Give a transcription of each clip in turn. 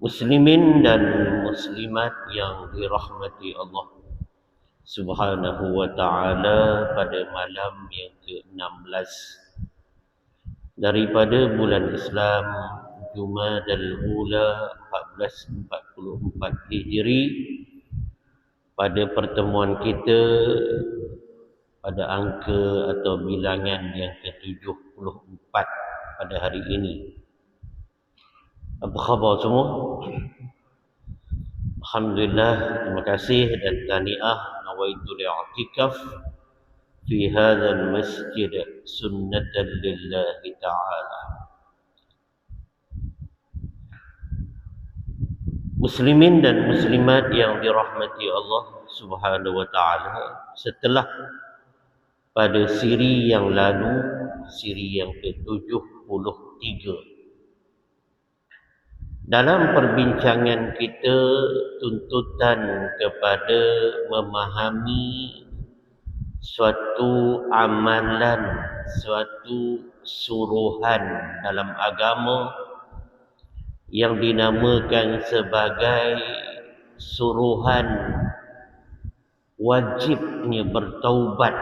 Muslimin dan muslimat yang dirahmati Allah Subhanahu wa taala, pada malam yang ke-16 daripada bulan Islam Jumadal Ula 1444 Hijri, pada pertemuan kita pada angka atau bilangan yang ke-74 pada hari ini. Apa khabar semua? Alhamdulillah, terima kasih dan tahniah. Nawaitu li'atikaf fi hadzal masjid sunnatan lillahi ta'ala. Muslimin dan muslimat yang dirahmati Allah Subhanahu wa taala, setelah pada siri yang lalu, siri yang ke-73, dalam perbincangan kita, tuntutan kepada memahami suatu amalan, suatu suruhan dalam agama yang dinamakan sebagai suruhan wajibnya bertaubat,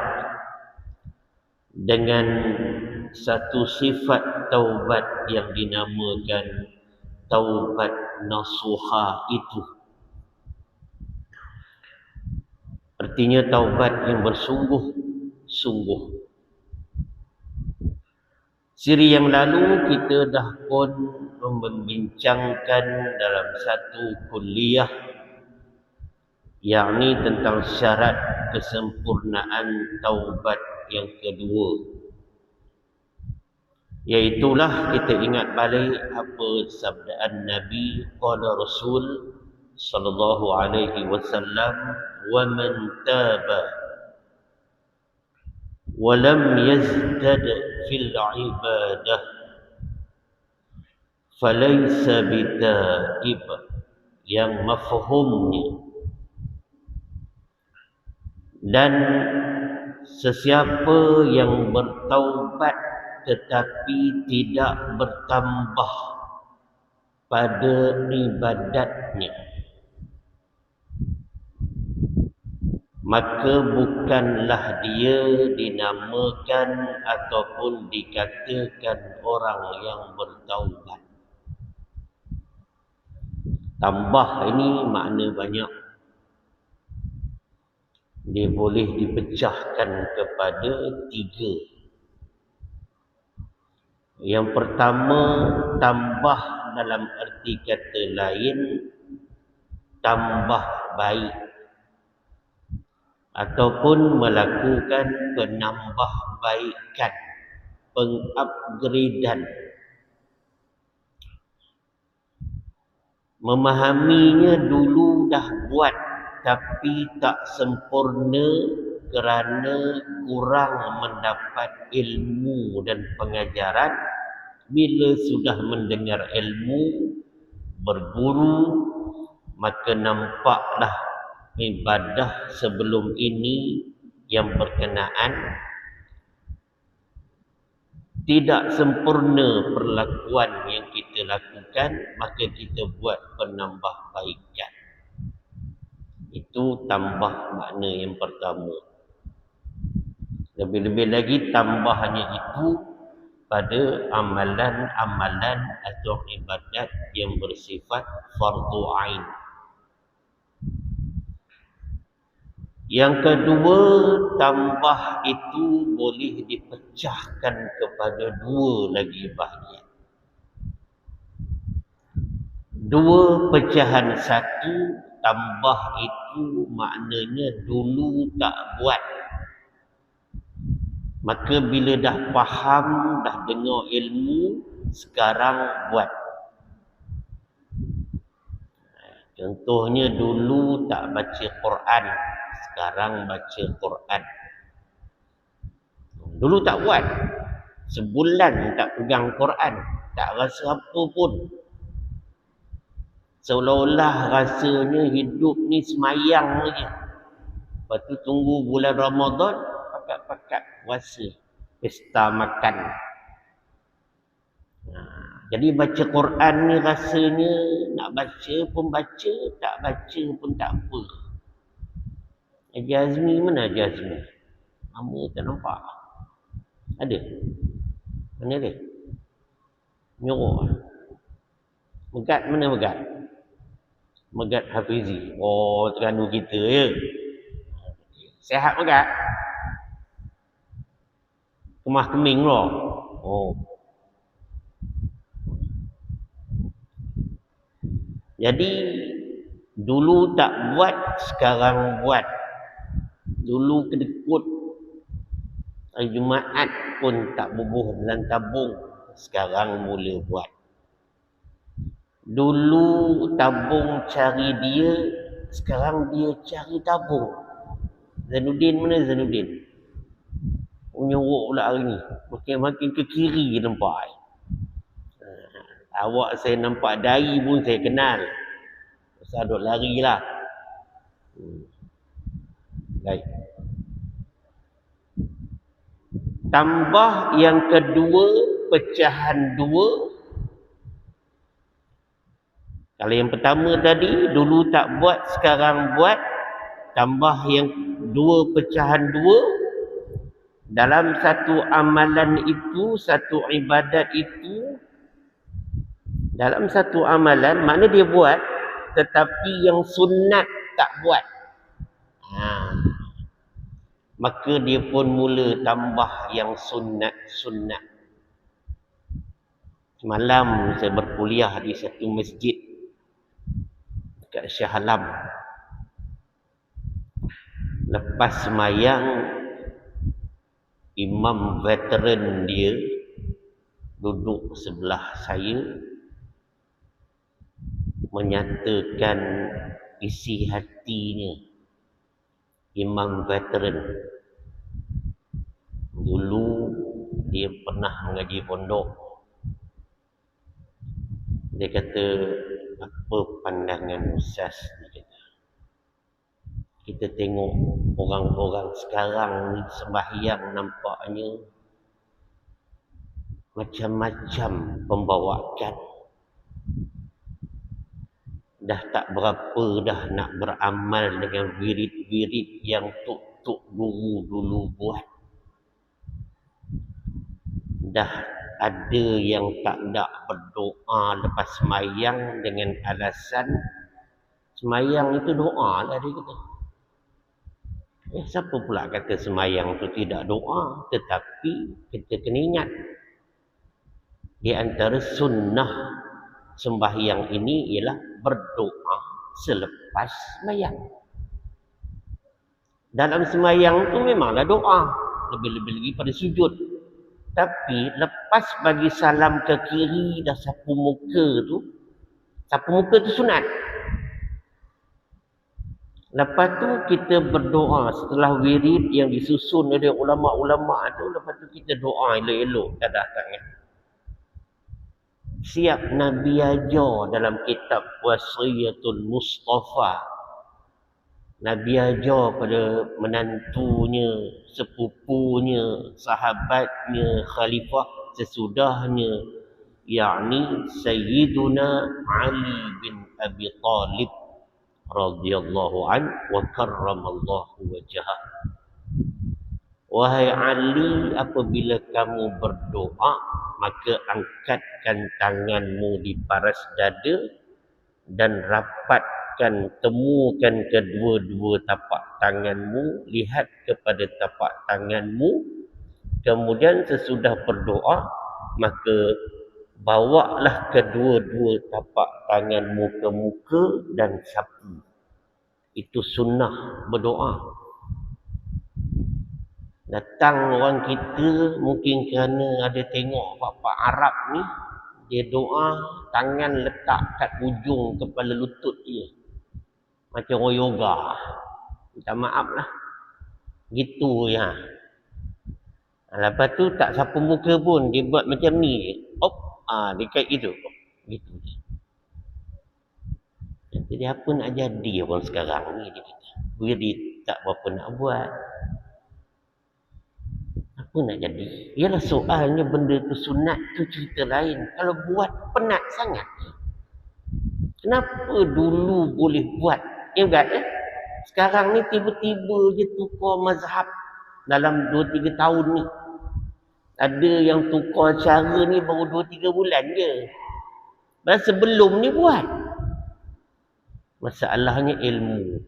dengan satu sifat taubat yang dinamakan taubat nasuha itu. Artinya taubat yang bersungguh-sungguh. Siri yang lalu kita dah pun membincangkan dalam satu kuliah, yakni tentang syarat kesempurnaan taubat yang kedua. Iaitulah kita ingat balik apa sabdaan Nabi qala Rasul sallallahu alaihi wasallam, wa man taba wa lam yazdad fil ibadah falaysa bitaib, yang mafhumnya, dan sesiapa yang bertaubat tetapi tidak bertambah pada ibadatnya, maka bukanlah dia dinamakan ataupun dikatakan orang yang bertaubat. Tambah ini makna banyak. Dia boleh dipecahkan kepada 3. Yang pertama, tambah dalam arti kata lain, tambah baik, ataupun melakukan penambahbaikan, pengupgradean. Memahaminya dulu dah buat tapi tak sempurna kerana kurang mendapat ilmu dan pengajaran. Bila sudah mendengar ilmu, berguru, maka nampaklah ibadah sebelum ini yang berkenaan tidak sempurna perlakuan yang kita lakukan, maka kita buat penambahbaikan. Itu tambah makna yang pertama. Lebih-lebih lagi tambahnya itu pada amalan-amalan atau ibadat yang bersifat fardu ain. Yang kedua, tambah itu boleh dipecahkan kepada 2 lagi bahagian. 2 pecahan 1. Tambah itu maknanya dulu tak buat, maka bila dah faham, dah dengar ilmu, sekarang buat. Contohnya dulu tak baca Quran, sekarang baca Quran. Dulu tak buat, sebulan tak pegang Quran, tak rasa apa pun. Seolah-olah rasanya hidup ni semayang saja. Lepas tu tunggu bulan Ramadan, pakat-pakat puasa, pesta makan. Jadi baca Quran ni rasanya nak nak baca pun baca, tak baca pun tak apa. Haji Azmi mana Haji Azmi? Lama tak nampak. Ada? Mana dia? Nyorok. Megat mana Megat? Megat Hafizi. Oh, Terengganu kita ya. Sehat Megat? Kemah keming loh. Oh. Jadi dulu tak buat, sekarang buat. Dulu kedekut hari Jumaat pun tak bubuh dalam tabung, sekarang mula buat. Dulu tabung cari dia, sekarang dia cari tabung. Zainuddin mana Zainuddin? Menyorok pula hari ni. Makin ke kiri nampak. Awak saya nampak dari pun saya kenal. Pasal duk lari lah. Baik. Tambah yang kedua, pecahan dua. Kalau yang pertama tadi, dulu tak buat, sekarang buat. Tambah yang dua, pecahan dua. Dalam satu amalan itu, satu ibadat itu, dalam satu amalan, makna dia buat, tetapi yang sunat tak buat. Maka dia pun mula tambah yang sunat-sunat. Semalam saya berkuliah di satu masjid dekat Shah Alam. Lepas semayang, imam veteran dia duduk sebelah saya, menyatakan isi hatinya. Imam veteran. Dulu dia pernah mengaji pondok. Dia kata, apa pandangan Ustaz? Kita tengok orang-orang sekarang ni sembahyang nampaknya macam-macam pembawaan. Dah tak berapa dah nak beramal dengan wirid-wirid yang tok-tok guru dulu buat. Dah ada yang tak nak berdoa lepas semayang dengan alasan semayang itu doa lah dia kata. Siapa pula kata semayang itu tidak doa? Tetapi kita kena ingat, di antara sunnah sembahyang ini ialah berdoa selepas sembahyang. Dalam sembahyang tu memanglah doa, lebih-lebih lagi pada sujud. Tapi lepas bagi salam ke kiri dah sapu muka tu sunat. Lepas tu kita berdoa setelah wirid yang disusun oleh ulama-ulama tu, lepas tu kita doa elok-elok dadah tangan. Siap Nabi ajar dalam kitab Wasiyatul Mustafa. Nabi ajar pada menantunya, sepupunya, sahabatnya, khalifah sesudahnya, yakni Sayyiduna Ali bin Abi Talib radhiyallahu an wa karramallahu wajhah. Wahai Ali, apabila kamu berdoa, maka angkatkan tanganmu di paras dada dan rapatkan, temukan kedua-dua tapak tanganmu, lihat kepada tapak tanganmu. Kemudian sesudah berdoa, maka bawalah kedua-dua tapak tanganmu ke muka dan sapu. Itu sunnah berdoa. Datang orang kita mungkin kerana ada tengok bapa Arab ni, dia doa tangan letak kat ujung kepala lutut dia. Macam orang yoga. Minta maaf lah. Gitu ya. Lepas tu tak sapu muka pun, dia buat macam ni. Dekat gitu. Gitu. Jadi apa nak jadi orang sekarang ni, dia kata. Wirid tak berapa nak buat. Apa nak jadi? Ialah soalnya benda tu sunat tu cerita lain. Kalau buat penat sangat. Kenapa dulu boleh buat? Ingat sekarang ni tiba-tiba je tukar mazhab dalam 2-3 tahun ni. Ada yang tukar cara ni baru 2-3 bulan je. Dan sebelum ni buat. Masalahnya ilmu.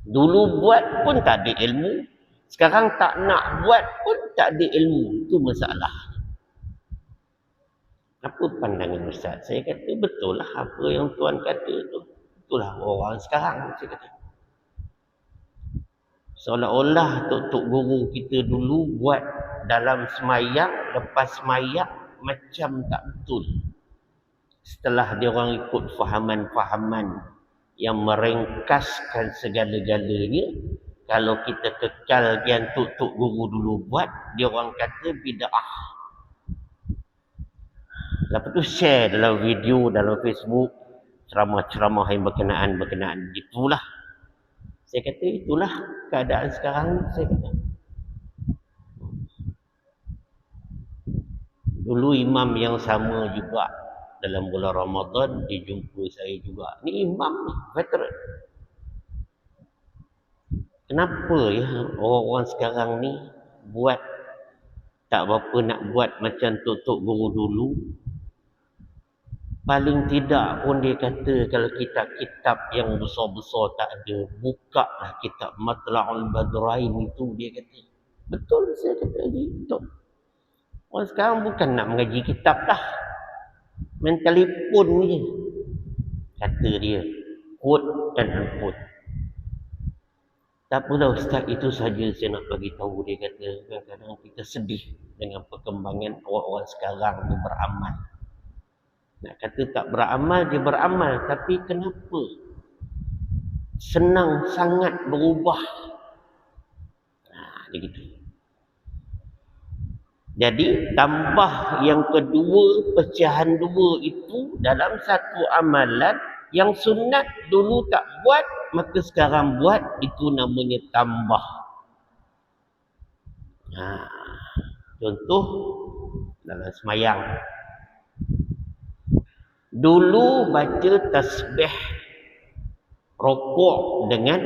Dulu buat pun tak ada ilmu. Sekarang tak nak buat pun tak ada ilmu. Itu masalah. Apa pandangan Ustaz? Saya kata betul lah apa yang Tuan kata tu. Itulah orang sekarang, saya kata. Seolah-olah tok-tok guru kita dulu buat dalam semayang, lepas semayang macam tak betul. Setelah dia orang ikut fahaman-fahaman yang merengkaskan segala-galanya, kalau kita kekal yang tok-tok guru dulu buat, dia orang kata bid'ah. Lepas tu share dalam video, dalam Facebook, ceramah-ceramah yang berkenaan. Itulah. Saya kata itulah keadaan sekarang, saya kata. Dulu imam yang sama juga dalam bulan Ramadan, dia jumpa saya juga. Ni imam ni, veteran. Kenapa ya orang-orang sekarang ni buat tak berapa nak buat macam tok-tok guru dulu? Paling tidak pun dia kata kalau kitab-kitab yang besar-besar tak ada, buka lah kitab Matla'ul Badrain itu, dia kata. Betul, saya kata betul. Orang sekarang bukan nak mengaji kitab dah. Main telefon je. Kata dia. Quote dan unquote. Tak apalah Ustaz, itu saja saya nak bagi tahu. Dia kata kadang-kadang kita sedih dengan perkembangan orang-orang sekarang ni beramal. Nak kata tak beramal, dia beramal. Tapi kenapa senang sangat berubah? Dia gitu. Jadi tambah yang kedua, pecahan dua itu dalam satu amalan yang sunat dulu tak buat, maka sekarang buat, itu namanya tambah. Contoh dalam semayang. Dulu baca tasbih rokok dengan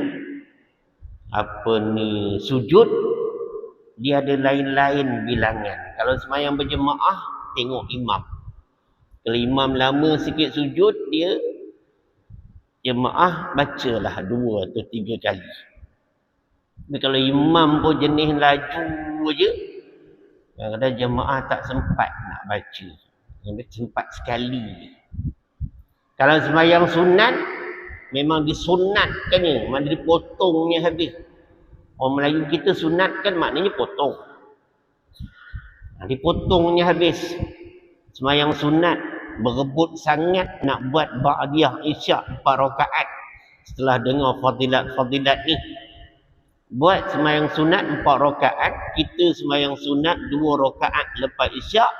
sujud, dia ada lain-lain bilangan. Kalau semayang berjemaah, tengok imam. Kalau imam lama sikit sujud, dia jemaah bacalah 2 atau 3 kali. Tapi kalau imam pun jenis laju je, kadang-kadang jemaah tak sempat nak baca. Sempat sekali. Kalau semayang sunat, memang disunatkannya, memang dipotongnya habis. Orang Melayu kita sunat kan maknanya potong. Dipotongnya habis. Semayang sunat, berebut sangat nak buat ba'diyah isyak 4 rakaat. Setelah dengar fadilat-fadilat ni. Buat semayang sunat 4 rakaat, kita semayang sunat 2 rakaat lepas isyak.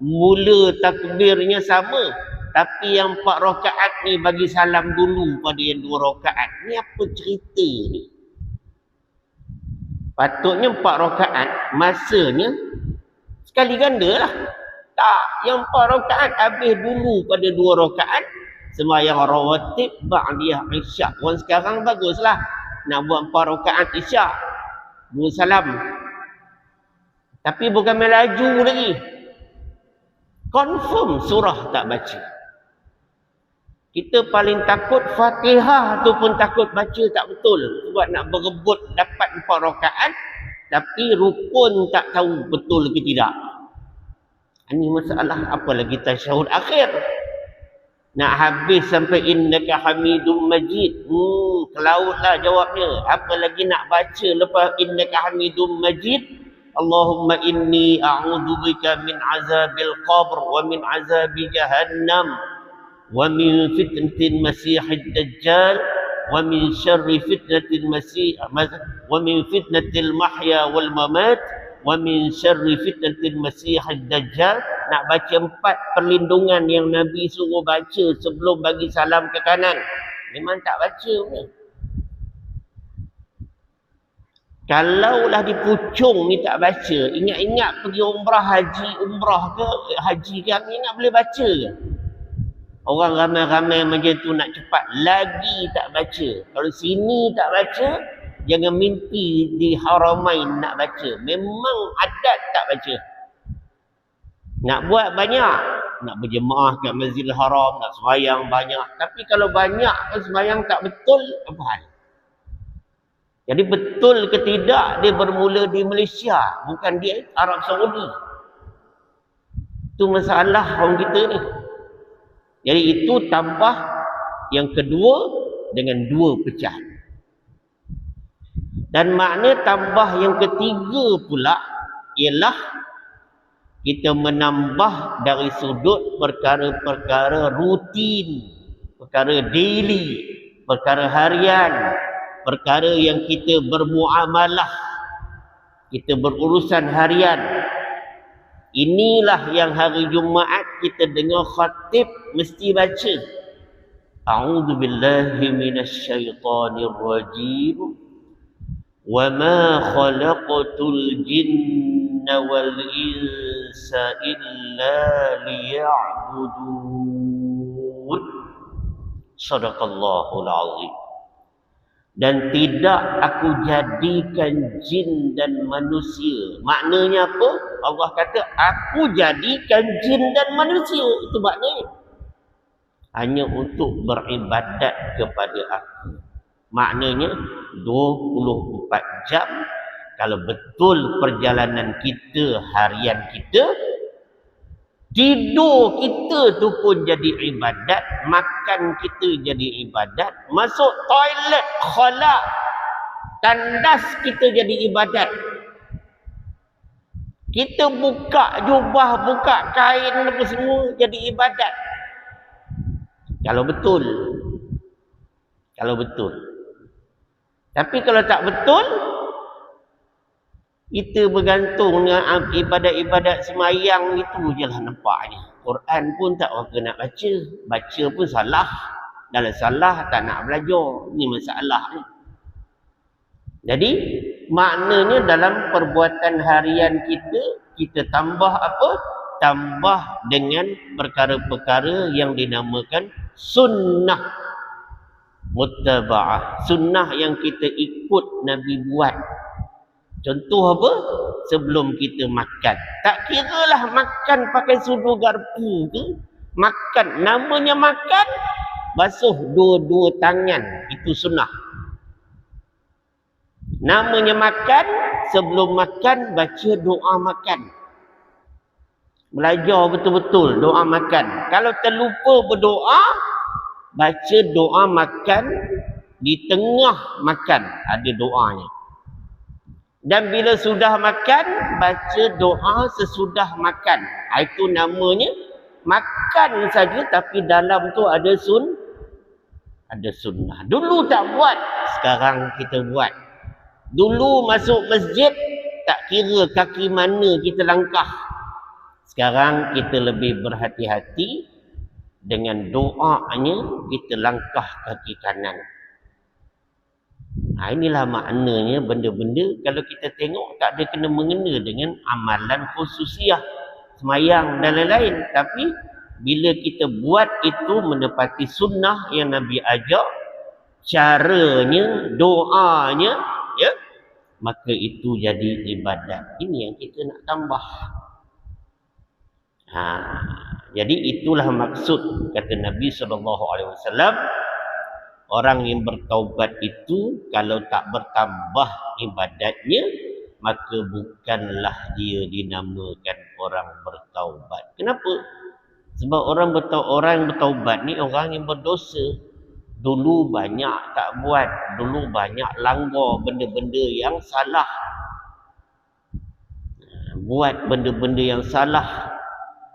Mula takbirnya sama. Tapi yang 4 rakaat ni bagi salam dulu pada yang 2 rakaat. Ni apa cerita ni? Patutnya 4 rakaat, masanya sekali ganda lah. Tak, yang 4 rakaat habis dulu pada 2 rakaat. Sembahyang rawatib ba'diyah isyak. Orang sekarang baguslah. Nak buat 4 rakaat isyak, 2 salam. Tapi bukan melaju lagi. Confirm surah tak baca. Kita paling takut Fatihah tu pun takut baca tak betul. Sebab nak berebut dapat 4 rakaat, tapi rukun tak tahu betul ke tidak. Ini masalah, apalagi tasyahud akhir. Nak habis sampai innaka hamidum majid. Kelautlah jawabnya. Apalagi nak baca lepas innaka hamidum majid. Allahumma inni a'udzubika min azabil qabr wa min azabi jahannam. ومن فتنة المسيح الدجال ومن شر فتنة المسيح ومن فتنة المحيا والممات ومن شر فتنة المسيح الدجال. Nak baca 4 perlindungan yang Nabi suruh baca sebelum bagi salam ke kanan. Memang tak baca pun. Kalaulah di pucung ni tak baca, ingat-ingat pergi umrah, haji ke haji ke, ingat boleh baca ke? Orang ramai-ramai macam tu nak cepat, lagi tak baca. Kalau sini tak baca, jangan mimpi di Haramain nak baca. Memang adat tak baca. Nak buat banyak, nak berjemaah kat Masjidil Haram, nak sembahyang banyak. Tapi kalau banyak pun sembahyang tak betul, apa hal? Jadi betul ke tidak dia bermula di Malaysia, bukan di Arab Saudi. Itu masalah orang kita ni. Jadi itu tambah yang kedua dengan 2 pecahan. Dan makna tambah yang ketiga pula ialah kita menambah dari sudut perkara-perkara rutin, perkara daily, perkara harian, perkara yang kita bermuamalah, kita berurusan harian. Inilah yang hari Jumaat kita dengar khatib mesti baca. A'udzu billahi minasyaitonir rajim. Wa ma khalaqtul jinna wal insa illa liya'budun. Shadaqallahul azim. Dan tidak aku jadikan jin dan manusia. Maknanya apa? Allah kata aku jadikan jin dan manusia. Itu maknanya. Hanya untuk beribadat kepada aku. Maknanya 24 jam. Kalau betul perjalanan kita, harian kita, tidur kita tu pun jadi ibadat, makan kita jadi ibadat, masuk toilet, khala, tandas kita jadi ibadat. Kita buka jubah, buka kain apa semua jadi ibadat. Kalau betul. Kalau betul. Tapi kalau tak betul, kita bergantung dengan ibadat-ibadat semayang itu je lah nampaknya. Quran pun tak berapa nak baca. Baca pun salah. Dalam salah tak nak belajar. Ini masalah ni. Jadi maknanya dalam perbuatan harian kita, kita tambah apa? Tambah dengan perkara-perkara yang dinamakan sunnah muttaba'ah. Sunnah yang kita ikut Nabi buat. Contoh apa? Sebelum kita makan. Tak kiralah makan pakai sudu garpu ke. Makan. Namanya makan, basuh dua-dua tangan. Itu sunnah. Namanya makan, sebelum makan, baca doa makan. Belajar betul-betul doa makan. Kalau terlupa berdoa, baca doa makan di tengah makan. Ada doanya. Dan bila sudah makan, baca doa sesudah makan. Itu namanya makan saja, tapi dalam tu ada sunnah. Dulu tak buat, sekarang kita buat. Dulu masuk masjid, tak kira kaki mana kita langkah. Sekarang kita lebih berhati-hati dengan doanya, kita langkah kaki kanan. Inilah maknanya benda-benda kalau kita tengok tak ada kena mengena dengan amalan khususiah, semayang dan lain-lain. Tapi bila kita buat itu menepati sunnah yang Nabi ajar, caranya, doanya, ya, maka itu jadi ibadat. Ini yang kita nak tambah. Jadi itulah maksud kata Nabi SAW. Orang yang bertaubat itu kalau tak bertambah ibadatnya, maka bukanlah dia dinamakan orang bertaubat. Kenapa? Sebab orang yang bertaubat ni orang yang berdosa. Dulu banyak tak buat, dulu banyak langgar benda-benda yang salah. Buat benda-benda yang salah.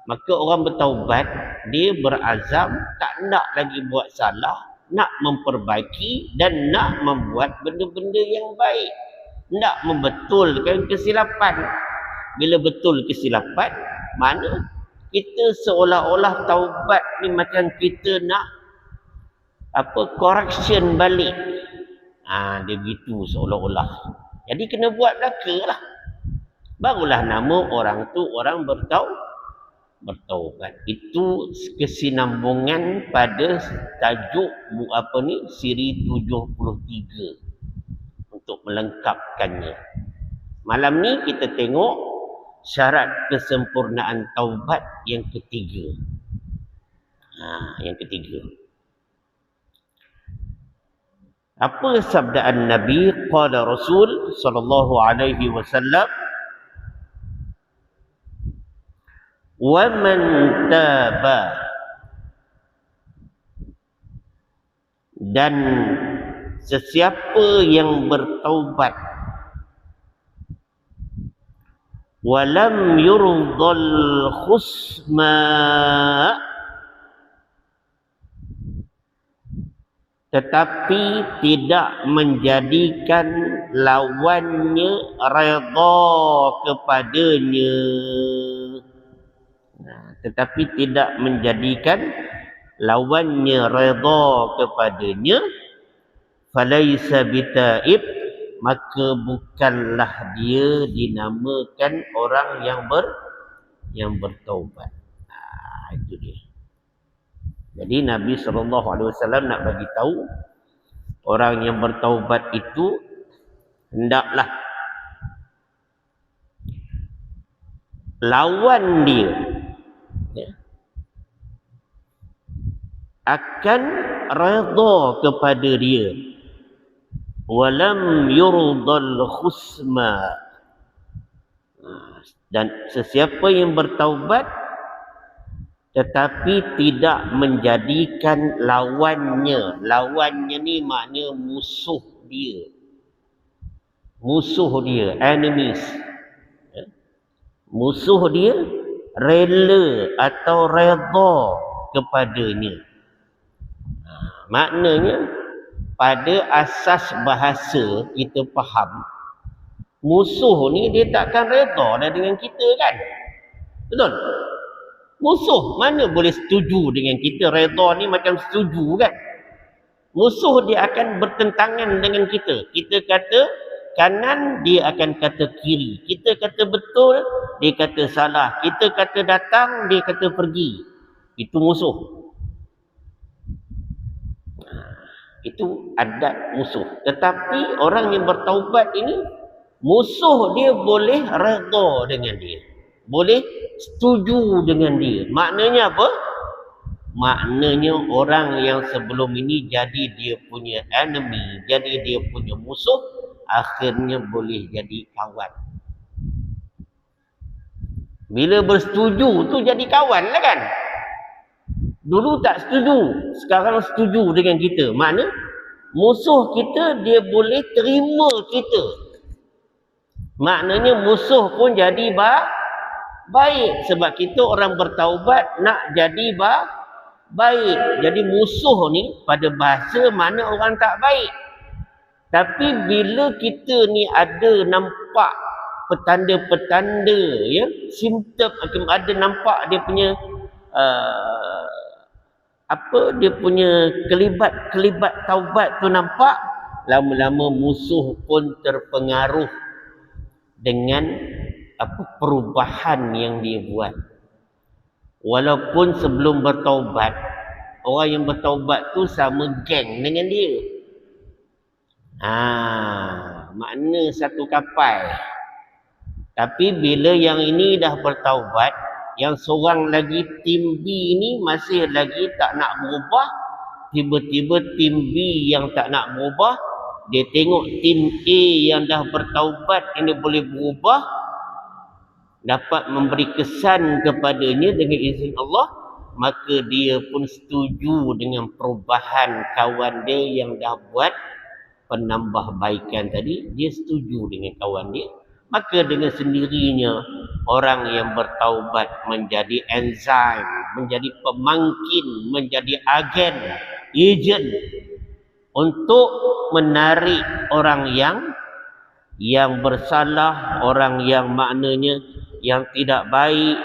Maka orang bertaubat, dia berazam tak nak lagi buat salah, nak memperbaiki dan nak membuat benda-benda yang baik. Nak membetulkan kesilapan. Bila betul kesilapan, mana kita seolah-olah taubat ni macam kita nak correction balik. Dia begitu seolah-olah. Jadi kena buat belaka lah. Barulah nama orang tu orang bertaubat. Itu kesinambungan pada tajuk siri 73 untuk melengkapkannya. Malam ni kita tengok syarat kesempurnaan taubat yang ketiga. Yang ketiga. Apa sabdaan Nabi? Qala Rasul sallallahu alaihi wasallam, "Wa man taba," dan sesiapa yang bertaubat, walam yurdal khusma, tetapi tidak menjadikan lawannya redha kepadanya. Tetapi tidak menjadikan lawannya redha kepadanya, falaisa bitaib, maka bukanlah dia dinamakan orang yang bertaubat. Itu dia. Jadi Nabi SAW nak bagi tahu orang yang bertaubat itu hendaklah lawan dia akan redha kepada dia. Walam yurdal khusma, dan sesiapa yang bertaubat tetapi tidak menjadikan lawannya. Lawannya ni makna musuh dia. Musuh dia, enemies. Musuh dia rela atau redha kepadanya. Maknanya pada asas bahasa kita faham, musuh ni dia takkan redha dah dengan kita kan? Betul? Musuh mana boleh setuju dengan kita? Redha ni macam setuju kan? Musuh dia akan bertentangan dengan kita. Kita kata kanan, dia akan kata kiri. Kita kata betul, dia kata salah. Kita kata datang, dia kata pergi. Itu musuh. Itu adat musuh. Tetapi orang yang bertaubat ini, musuh dia boleh redha dengan dia, boleh setuju dengan dia. Maknanya apa? Maknanya orang yang sebelum ini jadi dia punya enemy, jadi dia punya musuh, akhirnya boleh jadi kawan. Bila bersetuju tu jadi kawan lah kan? Dulu tak setuju, sekarang setuju dengan kita. Makna musuh kita dia boleh terima kita. Maknanya musuh pun jadi baik. Sebab kita orang bertaubat nak jadi baik. Jadi musuh ni pada bahasa mana orang tak baik. Tapi bila kita ni ada nampak petanda-petanda, ya, simptom, ada nampak dia punya dia punya kelibat taubat tu nampak, lama-lama musuh pun terpengaruh dengan perubahan yang dia buat. Walaupun sebelum bertaubat, orang yang bertaubat tu sama geng dengan dia. Makna satu kapal. Tapi bila yang ini dah bertaubat, yang seorang lagi tim B ni masih lagi tak nak berubah, tiba-tiba tim B yang tak nak berubah, dia tengok tim A yang dah bertaubat ini boleh berubah, dapat memberi kesan kepadanya dengan izin Allah, maka dia pun setuju dengan perubahan kawan dia yang dah buat penambahbaikan tadi. Dia setuju dengan kawan dia. Maka dengan sendirinya orang yang bertaubat menjadi enzim, menjadi pemangkin, menjadi agen, ejen untuk menarik orang yang bersalah, orang yang maknanya yang tidak baik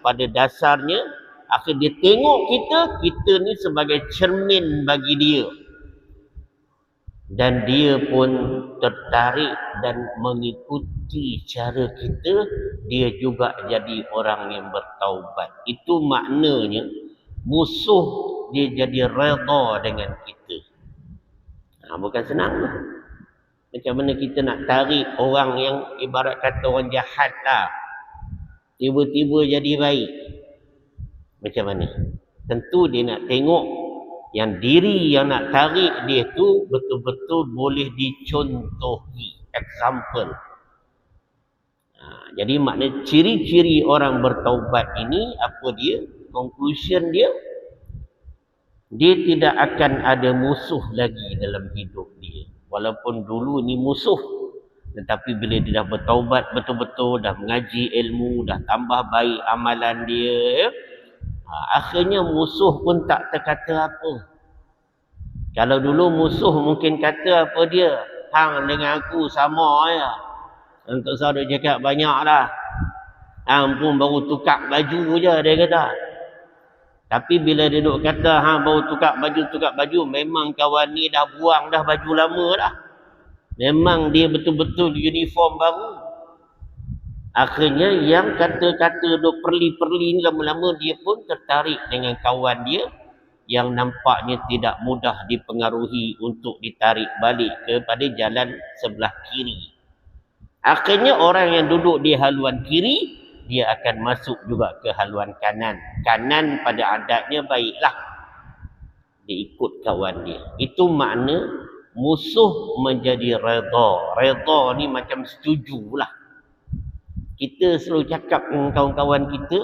pada dasarnya. Akhir dia tengok kita ni sebagai cermin bagi dia. dan dia pun tertarik dan mengikuti cara kita, dia juga jadi orang yang bertaubat. Itu maknanya musuh dia jadi redha dengan kita. Bukan senang lah. Macam mana kita nak tarik orang yang ibarat kata orang jahat lah, tiba-tiba jadi baik. Macam mana? Tentu dia nak tengok yang diri yang nak tarik dia tu betul-betul boleh dicontohi. Example. Jadi makna ciri-ciri orang bertaubat ini apa dia? Conclusion dia, dia tidak akan ada musuh lagi dalam hidup dia. Walaupun dulu ni musuh, tetapi bila dia dah bertaubat betul-betul, dah mengaji ilmu, dah tambah baik amalan dia, akhirnya musuh pun tak terkata apa. Kalau dulu musuh mungkin kata apa dia, hang dengan aku sama ya. Untuk saya dia cakap banyak dah. Hang pun baru tukar baju je, dia kata. Tapi bila dia duk kata hang baru tukar baju, memang kawan ni dah buang dah baju lama dah. Memang dia betul-betul uniform baru. Akhirnya yang kata-kata duk perli-perli ni lama-lama dia pun tertarik dengan kawan dia yang nampaknya tidak mudah dipengaruhi untuk ditarik balik kepada jalan sebelah kiri. Akhirnya orang yang duduk di haluan kiri, dia akan masuk juga ke haluan kanan. Kanan pada adatnya baiklah, dia ikut kawan dia. Itu makna musuh menjadi redha. Redha ni macam setujulah. Kita selalu cakap dengan kawan-kawan kita,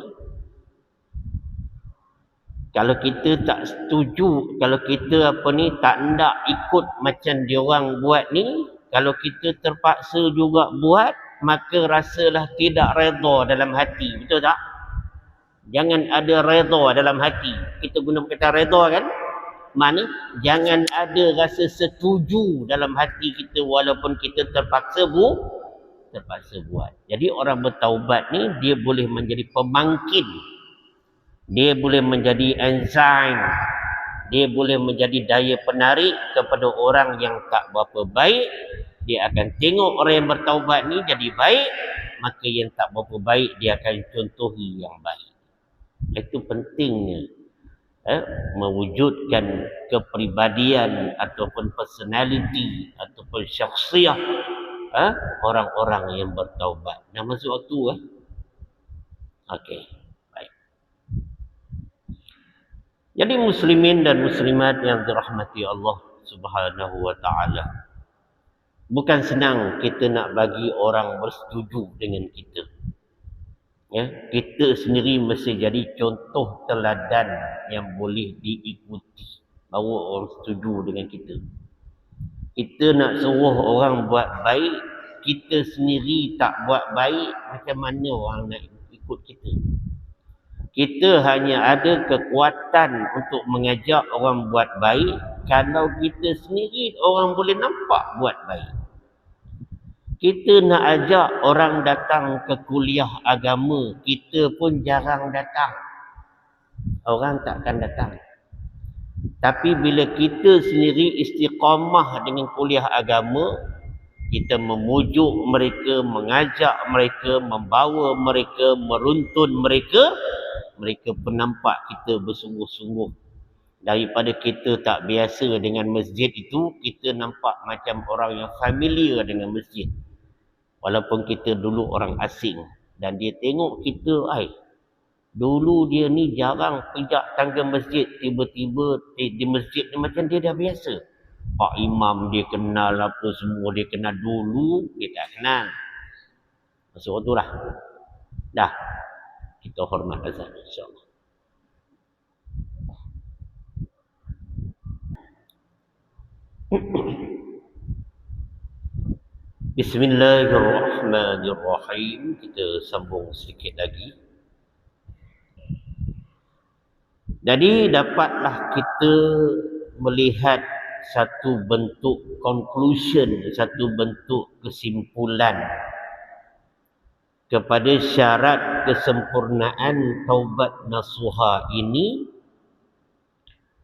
kalau kita tak setuju, kalau kita tak nak ikut macam diorang buat ni, kalau kita terpaksa juga buat, maka rasalah tidak redha dalam hati. Betul tak? Jangan ada redha dalam hati. Kita guna kata redha kan? Mana? Jangan ada rasa setuju dalam hati kita walaupun kita terpaksa buat. Jadi orang bertaubat ni dia boleh menjadi pemangkin. Dia boleh menjadi enzim. Dia boleh menjadi daya penarik kepada orang yang tak berapa baik. Dia akan tengok orang yang bertaubat ni jadi baik, maka yang tak berapa baik dia akan contohi yang baik. Itu pentingnya mewujudkan kepribadian ataupun personality ataupun syakhsiah orang-orang yang bertaubat. Dah masuk waktu Okey. Baik. Jadi muslimin dan muslimat yang dirahmati Allah Subhanahu wa taala, bukan senang kita nak bagi orang bersetuju dengan kita. Kita sendiri mesti jadi contoh teladan yang boleh diikuti baru orang setuju dengan kita. Kita nak suruh orang buat baik, kita sendiri tak buat baik, macam mana orang nak ikut kita? Kita hanya ada kekuatan untuk mengajak orang buat baik kalau kita sendiri orang boleh nampak buat baik. Kita nak ajak orang datang ke kuliah agama, kita pun jarang datang. Orang takkan datang. Tapi bila kita sendiri istiqamah dengan kuliah agama, kita memujuk mereka, mengajak mereka, membawa mereka, meruntun mereka, mereka pun nampak kita bersungguh-sungguh. Daripada kita tak biasa dengan masjid itu, kita nampak macam orang yang familiar dengan masjid. Walaupun kita dulu orang asing. Dan dia tengok kita, dulu dia ni jarang pijak tangga masjid. Tiba-tiba di masjid ni macam dia dah biasa. Pak Imam dia kenal apa semua, dia kenal dulu, dia tak kenal. Masuk waktu lah. Dah. Kita hormat azan insyaAllah. Bismillahirrahmanirrahim. Kita sambung sedikit lagi. Jadi dapatlah kita melihat satu bentuk conclusion, satu bentuk kesimpulan kepada syarat kesempurnaan taubat nasuha ini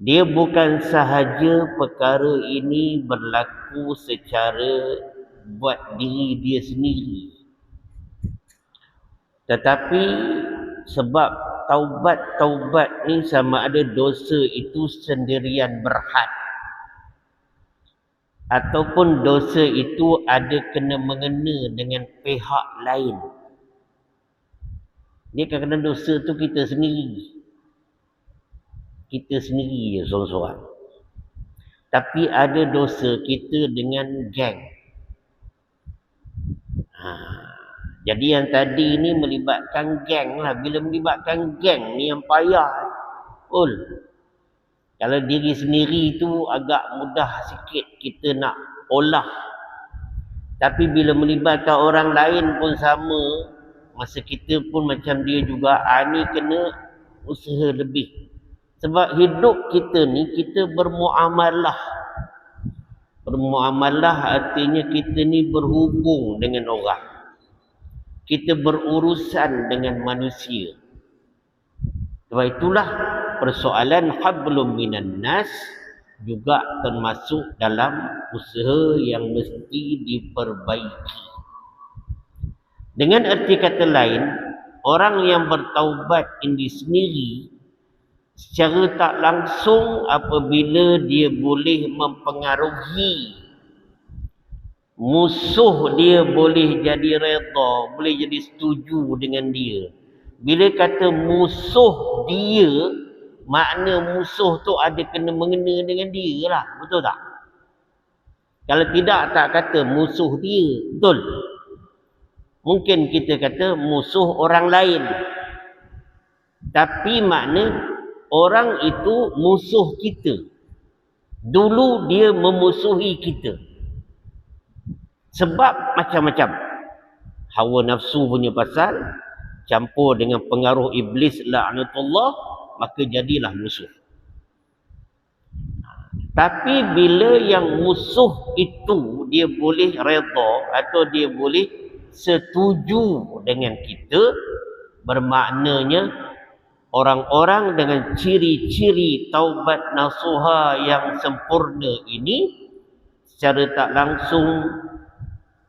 Dia bukan sahaja perkara ini berlaku secara buat diri dia sendiri, tetapi sebab taubat ni sama ada dosa itu sendirian berhad ataupun dosa itu ada kena mengena dengan pihak lain. Dia kadang-kadang dosa tu kita sendiri je seorang-seorang. Tapi ada dosa kita dengan geng. Jadi yang tadi ni melibatkan geng lah. Bila melibatkan geng ni yang payah. Kalau diri sendiri tu agak mudah sikit kita nak olah. Tapi bila melibatkan orang lain pun sama. Masa kita pun macam dia juga. Ni kena usaha lebih. Sebab hidup kita ni, kita bermuamalah. Bermuamalah artinya kita ni berhubung dengan orang. Kita berurusan dengan manusia. Sebab itulah persoalan hablum minan nas juga termasuk dalam usaha yang mesti diperbaiki. Dengan arti kata lain, orang yang bertaubat ini sendiri secara tak langsung apabila dia boleh mempengaruhi musuh dia, boleh jadi redha, boleh jadi setuju dengan dia. Bila kata musuh dia, makna musuh tu ada kena mengena dengan dia lah. Betul tak? Kalau tidak, tak kata musuh dia. Betul? Mungkin kita kata musuh orang lain. Tapi makna orang itu musuh kita. Dulu dia memusuhi kita. Sebab macam-macam. Hawa nafsu punya pasal, campur dengan pengaruh iblis la'natullah, maka jadilah musuh. Tapi bila yang musuh itu dia boleh redha atau dia boleh setuju dengan kita, bermaknanya orang-orang dengan ciri-ciri taubat nasuha yang sempurna ini secara tak langsung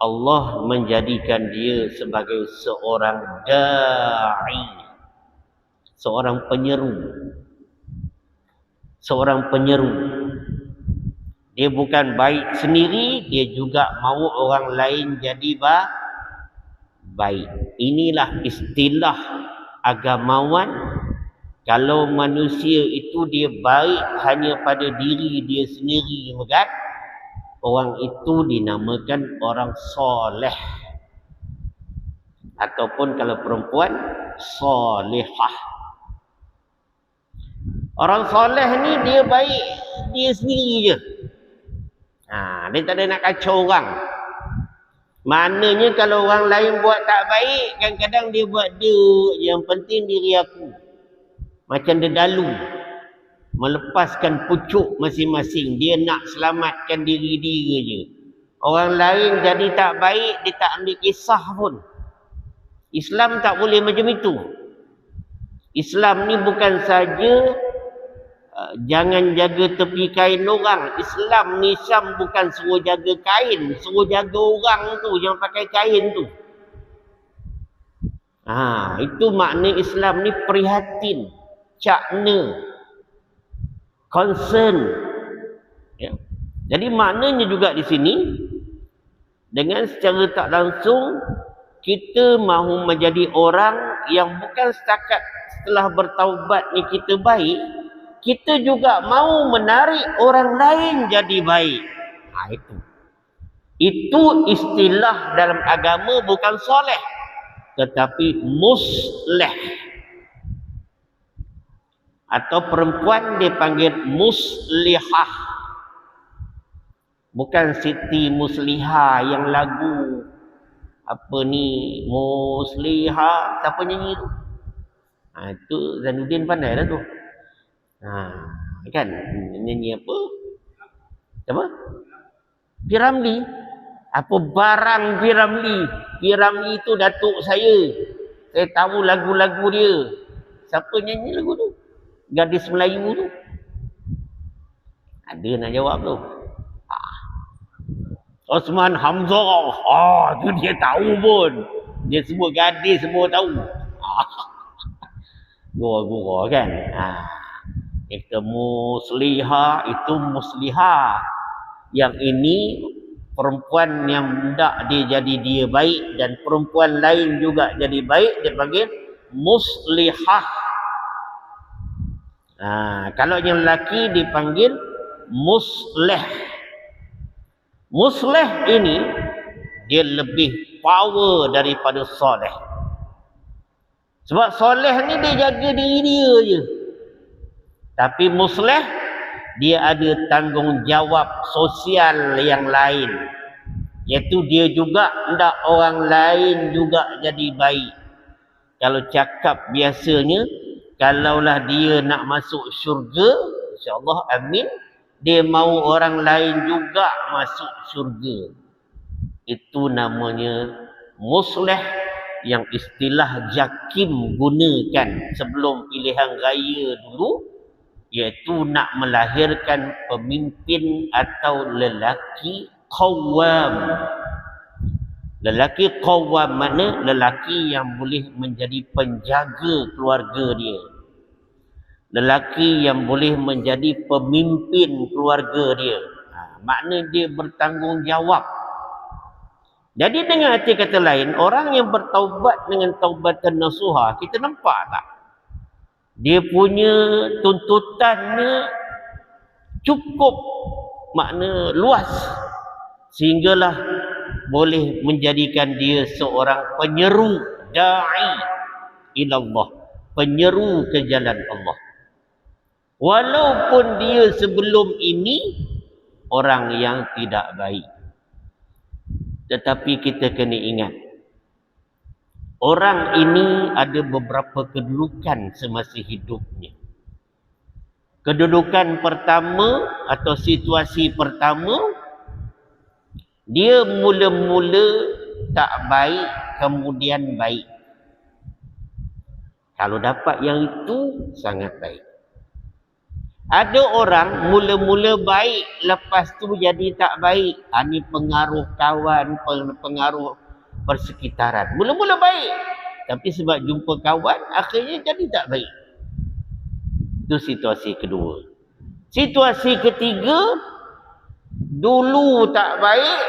Allah menjadikan dia sebagai seorang da'i, seorang penyeru. Seorang penyeru. Dia bukan baik sendiri, dia juga mahu orang lain jadi baik. Inilah istilah agamawan. Kalau manusia itu dia baik hanya pada diri dia sendiri, kan? Orang itu dinamakan orang soleh. Ataupun kalau perempuan, solehah. Orang soleh ni dia baik dia sendiri je. Dia tak ada nak kacau orang. Maknanya kalau orang lain buat tak baik, kadang-kadang dia buat dia. Yang penting diri aku. Macam dedalu. Melepaskan pucuk masing-masing. Dia nak selamatkan diri dia je. Orang lain jadi tak baik, dia tak ambil kisah pun. Islam tak boleh macam itu. Islam ni bukan saja jangan jaga tepi kain orang. Islam ni Syam bukan suruh jaga kain, suruh jaga orang tu yang pakai kain tu. Itu makna Islam ni prihatin, cakna, concern. Ya. Jadi maknanya juga di sini dengan secara tak langsung kita mahu menjadi orang yang bukan setakat setelah bertaubat ni kita baik, kita juga mahu menarik orang lain jadi baik. Itu istilah dalam agama bukan soleh, tetapi musleh. Atau perempuan dipanggil muslihah. Bukan Siti Muslihah yang lagu apa ni, Muslihah, siapa nyanyi tu? Itu Zainuddin pandai lah tu. Kan nyanyi apa? Apa? Piramli. Apa barang Piramli? Piramli tu datuk saya. Saya tahu lagu-lagu dia. Siapa nyanyi lagu tu? Gadis Melayu tu. Ada nak jawab tu. Osman Hamzah. Tu dia tahu pun. Dia sebut gadis semua tahu. Gua kan. Kita muslihah itu muslihah. Yang ini perempuan yang hendak dia jadi dia baik dan perempuan lain juga jadi baik, dia panggil muslihah. Kalau yang lelaki dipanggil muslih. Muslih ini dia lebih power daripada soleh. Sebab soleh ni dia jaga diri dia je. Tapi muslih dia ada tanggungjawab sosial yang lain. Iaitu dia juga hendak orang lain juga jadi baik. Kalau cakap biasanya, kalaulah dia nak masuk syurga, insya-Allah amin, dia mahu orang lain juga masuk syurga. Itu namanya muslih yang istilah JAKIM gunakan sebelum pilihan raya dulu, iaitu nak melahirkan pemimpin atau lelaki qawwam. Lelaki qawwam mana? Lelaki yang boleh menjadi penjaga keluarga dia. Lelaki yang boleh menjadi pemimpin keluarga dia. Makna dia bertanggungjawab. Jadi dengan arti kata lain, orang yang bertaubat dengan taubatan nasuha, kita nampak tak? Dia punya tuntutannya cukup, makna luas, sehinggalah boleh menjadikan dia seorang penyeru, da'i ilallah, penyeru ke jalan Allah. Walaupun dia sebelum ini orang yang tidak baik. Tetapi kita kena ingat, orang ini ada beberapa kedudukan semasa hidupnya. Kedudukan pertama atau situasi pertama, dia mula-mula tak baik, kemudian baik. Kalau dapat yang itu, sangat baik. Ada orang mula-mula baik, lepas tu jadi tak baik. Ini pengaruh kawan, pengaruh persekitaran. Mula-mula baik, tapi sebab jumpa kawan, akhirnya jadi tak baik. Itu situasi kedua. Situasi ketiga, dulu tak baik,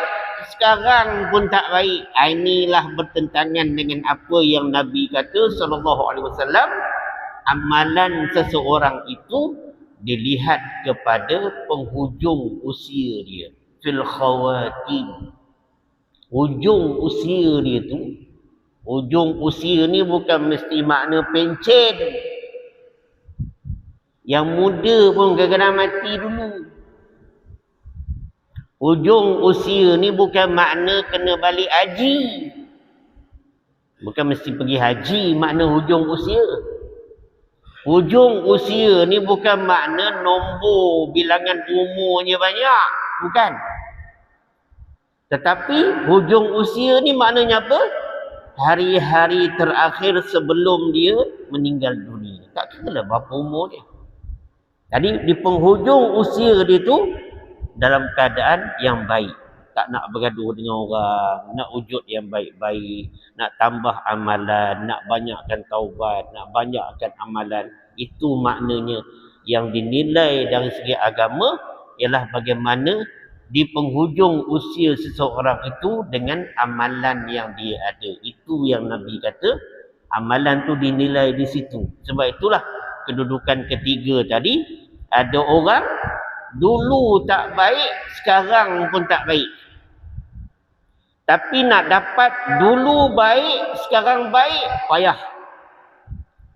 sekarang pun tak baik. Inilah bertentangan dengan apa yang Nabi kata SAW. Amalan seseorang itu dilihat kepada penghujung usia dia. Fil khawatim. Hujung usia dia tu, hujung usia ni bukan mesti makna pencen. Yang muda pun kadang-kadang mati dulu. Hujung usia ni bukan makna kena balik haji. Bukan mesti pergi haji makna hujung usia. Hujung usia ni bukan makna nombor bilangan umurnya banyak. Bukan. Tetapi hujung usia ni maknanya apa? Hari-hari terakhir sebelum dia meninggal dunia. Tak kira lah berapa umur dia. Jadi di penghujung usia dia tu dalam keadaan yang baik. Tak nak bergaduh dengan orang, nak wujud yang baik-baik, nak tambah amalan, nak banyakkan taubat, nak banyakkan amalan. Itu maknanya yang dinilai dari segi agama ialah bagaimana di penghujung usia seseorang itu dengan amalan yang dia ada. Itu yang Nabi kata, amalan tu dinilai di situ. Sebab itulah kedudukan ketiga tadi, ada orang dulu tak baik, sekarang pun tak baik. Tapi nak dapat dulu baik, sekarang baik, payah.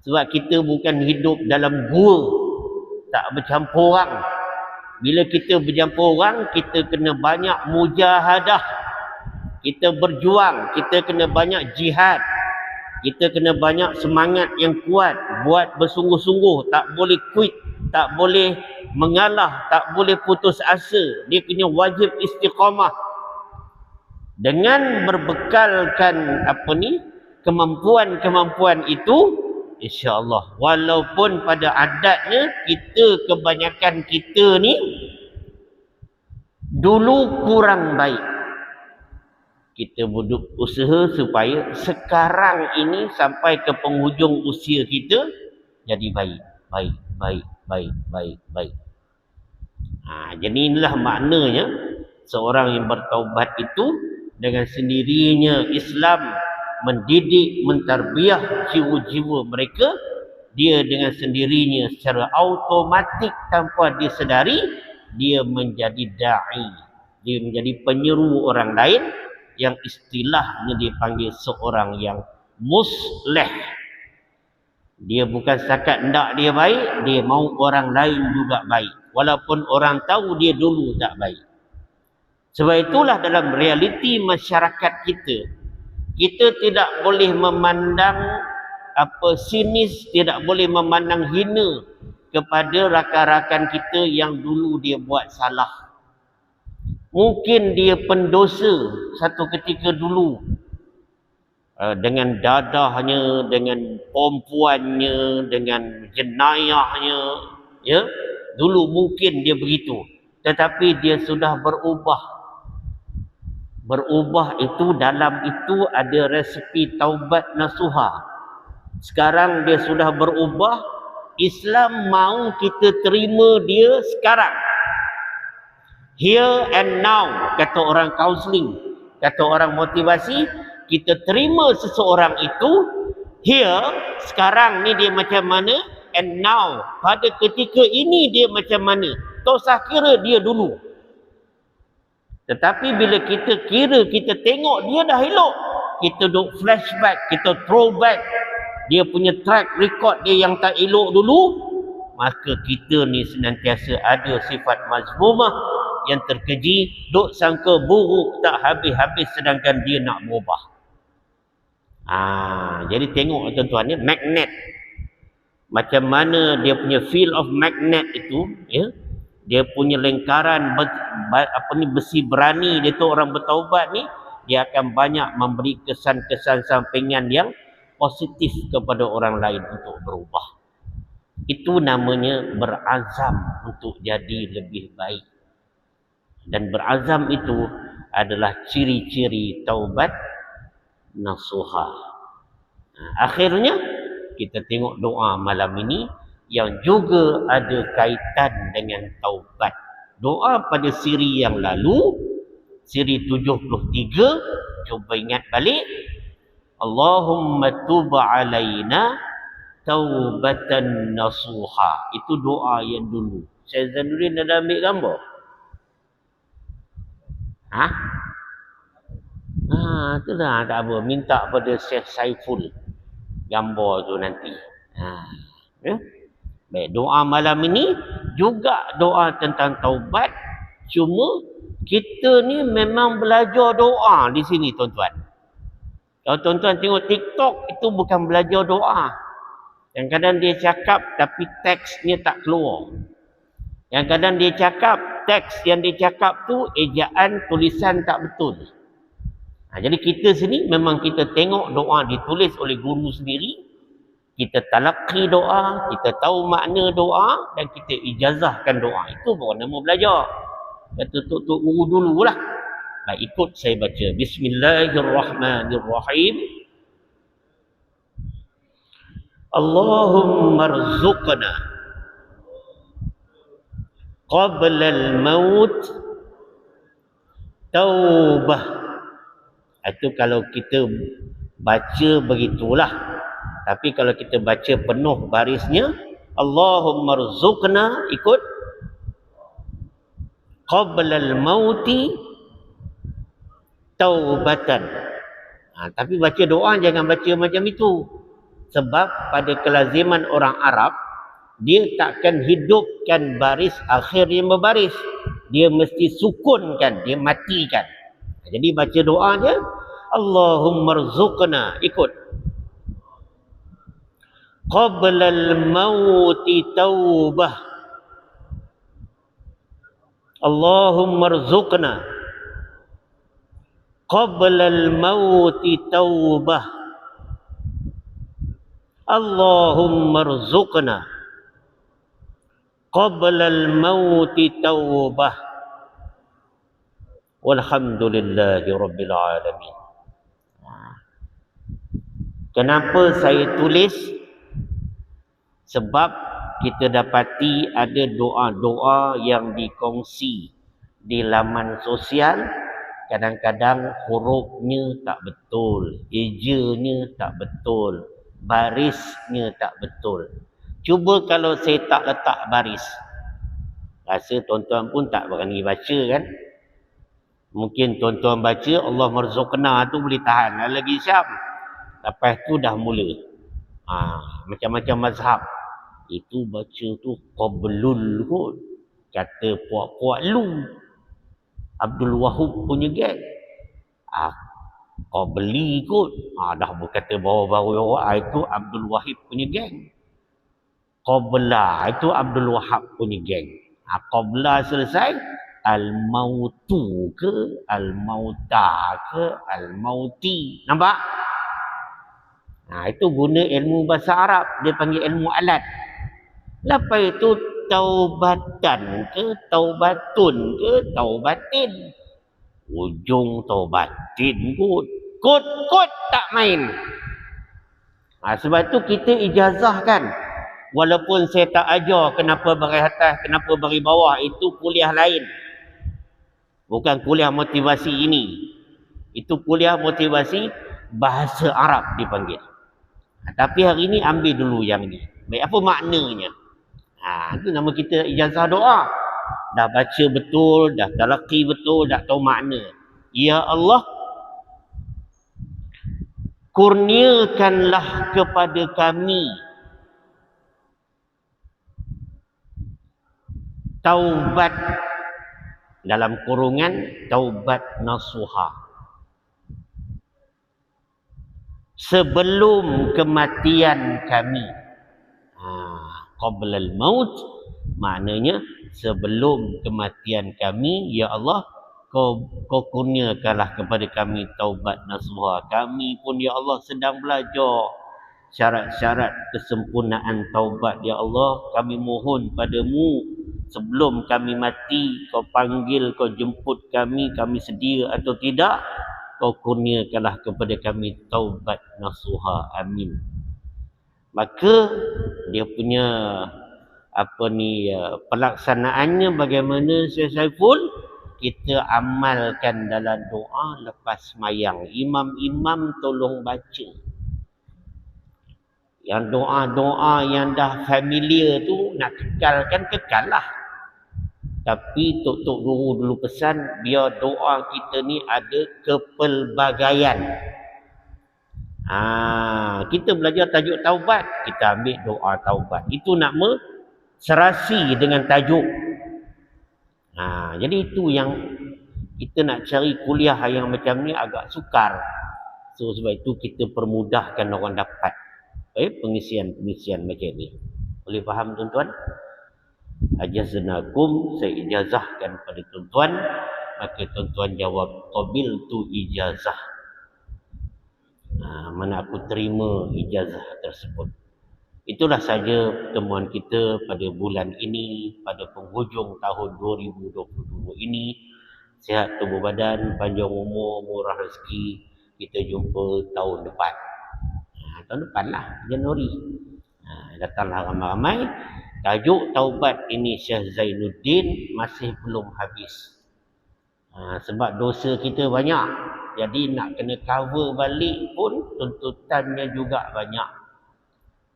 Sebab kita bukan hidup dalam gua, tak bercampur orang. Bila kita bercampur orang, kita kena banyak mujahadah. Kita berjuang, kita kena banyak jihad. Kita kena banyak semangat yang kuat, buat bersungguh-sungguh, tak boleh quit, tak boleh mengalah, tak boleh putus asa. Dia kena wajib istiqamah. Dengan berbekalkan kemampuan-kemampuan itu, insya-Allah, walaupun pada adatnya kebanyakan kita ni Dulu kurang baik. Kita usaha supaya sekarang ini sampai ke penghujung usia kita jadi baik. Baik. Jadi inilah maknanya seorang yang bertaubat itu dengan sendirinya Islam mendidik, mentarbiah jiwa-jiwa mereka. Dia dengan sendirinya secara automatik tanpa disedari dia menjadi da'i. Dia menjadi penyeru orang lain yang istilahnya dipanggil seorang yang musleh. Dia bukan setakat hendak dia baik, dia mahu orang lain juga baik. Walaupun orang tahu dia dulu tak baik. Sebab itulah dalam realiti masyarakat kita tidak boleh memandang sinis, tidak boleh memandang hina kepada rakan-rakan kita yang dulu dia buat salah. Mungkin dia pendosa satu ketika dulu. Dengan dadahnya, dengan perempuannya, dengan jenayahnya, ya. Dulu mungkin dia begitu, tetapi dia sudah berubah. Berubah itu, dalam itu ada resepi taubat nasuha. Sekarang dia sudah berubah. Islam mahu kita terima dia sekarang. Here and now, kata orang counselling, kata orang motivasi. Kita terima seseorang itu here, sekarang ni dia macam mana, and now, pada ketika ini dia macam mana. Tak usah kira dia dulu. Tetapi bila kita kira, kita tengok dia dah elok, kita duk flashback, kita throwback dia punya track record dia yang tak elok dulu, maka kita ni senantiasa ada sifat mazmumah yang terkeji, duk sangka buruk tak habis-habis sedangkan dia nak berubah. Jadi tengok tuan-tuan ya, magnet. Macam mana dia punya field of magnet itu, ya. Dia punya lingkaran besi berani dia tu, orang bertaubat ni, dia akan banyak memberi kesan-kesan sampingan yang positif kepada orang lain untuk berubah. Itu namanya berazam untuk jadi lebih baik. Dan berazam itu adalah ciri-ciri taubat nasuha. Akhirnya kita tengok doa malam ini yang juga ada kaitan dengan taubat. Doa pada siri yang lalu, siri 73, cuba ingat balik. Allahumma tub alaina taubatan nasuha. Itu doa yang dulu. Syekh Zainuddin ada ambil gambar? Itulah tak apa. Minta pada Syekh Saiful gambar tu nanti. Ya? Baik, doa malam ini juga doa tentang taubat. Cuma kita ni memang belajar doa di sini tuan-tuan. Kalau tuan-tuan tengok TikTok, itu bukan belajar doa. Kadang-kadang dia cakap tapi teksnya tak keluar. Kadang-kadang dia cakap, teks yang dia cakap tu ejaan tulisan tak betul. Jadi kita sini memang kita tengok doa ditulis oleh guru sendiri, kita talaqi doa, kita tahu makna doa dan kita ijazahkan doa. Itu baru nama belajar. Kata tok guru dululah. Baik, ikut saya baca. Bismillahirrahmanirrahim. Allahumma rzuqna qabla al-maut taubah. Itu kalau kita baca begitulah. Tapi kalau kita baca penuh barisnya, Allahumma rzuqna, ikut, qabla al-mauti taubatan. Tapi baca doa jangan baca macam itu. Sebab pada kelaziman orang Arab, dia takkan hidupkan baris akhir yang berbaris. Dia mesti sukunkan, dia matikan. Jadi baca doa dia, Allahumma rzuqna, ikut, qabla al-mauti taubah. Allahumma rzuqna qabla al-mauti taubah. Allahumma rzuqna qabla al-mauti taubah. Walhamdulillahi rabbil alamin. Kenapa saya tulis? Sebab kita dapati ada doa-doa yang dikongsi di laman sosial. Kadang-kadang hurufnya tak betul, ejanya tak betul, barisnya tak betul. Cuba kalau saya tak letak baris, rasa tuan-tuan pun tak berani baca kan? Mungkin tuan-tuan baca Allah marzuqna tu boleh tahan lagi Syam. Lepas tu dah mula. Macam-macam mazhab. Itu baca tu qablul kot. Kata puak-puak lu. Abdul Wahab punya geng. Qabli kot. Dah berkata baru-baru itu Abdul Wahab punya geng. Qabla itu Abdul Wahab punya geng. Qabla selesai, al-mautu ke, al-mauta ke, al-mauti. Nampak? Itu guna ilmu bahasa Arab. Dia panggil ilmu alat. Lepas itu taubatan ke, taubatun ke, taubatin. Ujung taubatin kot. Kot tak main. Sebab tu kita ijazahkan. Walaupun saya tak ajar kenapa bagi atas, kenapa bagi bawah. Itu kuliah lain. Bukan kuliah motivasi ini. Itu kuliah motivasi bahasa Arab dipanggil. Tapi hari ini ambil dulu yang ni. Baik, apa maknanya? Itu nama kita ijazah doa. Dah baca betul, dah talaqi betul, dah tahu makna. Ya Allah, kurniakanlah kepada kami taubat, dalam kurungan taubat nasuha, sebelum kematian kami. Qabla al-maut maknanya sebelum kematian kami, ya Allah, kau kurniakanlah kepada kami taubat nasuha. Kami pun ya Allah sedang belajar syarat-syarat kesempurnaan taubat. Ya Allah, kami mohon padamu sebelum kami mati, kau panggil, kau jemput kami sedia atau tidak, kau kurniakanlah kepada kami taubat nasuha. Amin. Maka dia punya pelaksanaannya bagaimana Syekh Saiful? Kita amalkan dalam doa lepas sembahyang. Imam-imam tolong baca. Yang doa-doa yang dah familiar tu nak kekalkan, kekal lah. Tapi Tok Guru dulu pesan, biar doa kita ni ada kepelbagaian. Kita belajar tajuk taubat, kita ambil doa taubat. Itu nama serasi dengan tajuk. Jadi itu yang kita nak cari kuliah yang macam ni agak sukar. So sebab itu kita permudahkan orang dapat pengisian-pengisian macam ni. Boleh faham tuan-tuan? Ajaznakum, saya ijazahkan pada tuan-tuan. Maka tuan-tuan jawab qabiltu ijazah. Mana aku terima ijazah tersebut. Itulah saja pertemuan kita pada bulan ini, pada penghujung tahun 2022 ini. Sihat tubuh badan, panjang umur, murah rezeki. Kita jumpa tahun depan. Tahun depan lah, Januari. Datanglah ramai-ramai. Tajuk taubat ini Syekh Zainuddin masih belum habis. Sebab dosa kita banyak. Jadi nak kena cover balik pun tuntutannya juga banyak.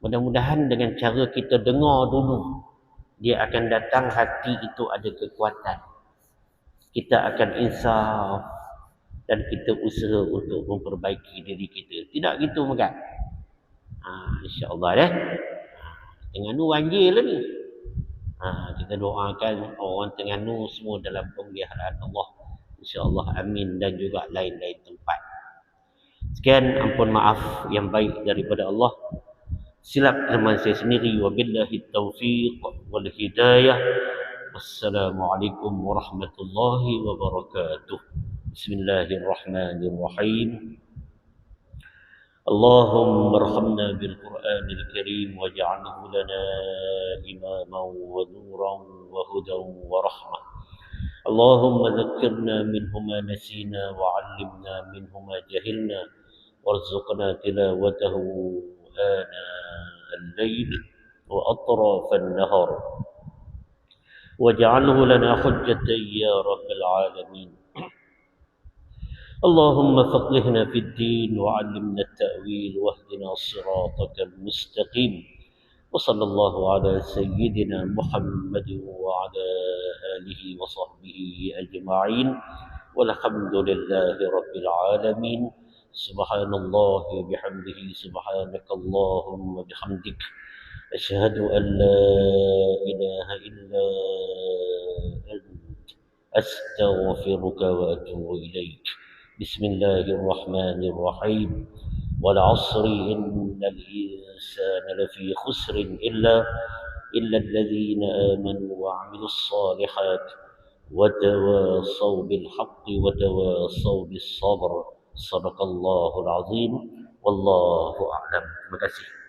Mudah-mudahan dengan cara kita dengar dulu, dia akan datang, hati itu ada kekuatan. Kita akan insaf dan kita usaha untuk memperbaiki diri kita. Tidak gitu bukan? InsyaAllah Terengganu banjir lah ni. Kita doakan orang Terengganu semua dalam pemeliharaan Allah. InsyaAllah amin, dan juga lain-lain tempat. Sekian, ampun maaf yang baik daripada Allah. Silap teman saya sendiri. Wabillahi taufiq wal hidayah. Wassalamualaikum warahmatullahi wabarakatuh. Bismillahirrahmanirrahim. اللهم ارحمنا بالقرآن الكريم واجعله لنا إماما ونورا وهدى ورحمة. اللهم ذكرنا منه ما نسينا وعلمنا منه ما جهلنا وارزقنا تلاوته آناء الليل وأطراف النهر واجعله لنا حجة يا رب العالمين. اللهم فقهنا في الدين وعلمنا التأويل واهدنا صراطك المستقيم. وصلى الله على سيدنا محمد وعلى آله وصحبه أجمعين والحمد لله رب العالمين. سبحان الله وبحمده سبحانك اللهم وبحمدك أشهد أن لا إله إلا أنت أستغفرك وأتوب إليك. بسم الله الرحمن الرحيم. والعصر إن الإنسان لفي خسر إلا الذين آمنوا وعملوا الصالحات وتواصوا بالحق وتواصوا بالصبر. صدق الله العظيم والله أعلم. Terima kasih.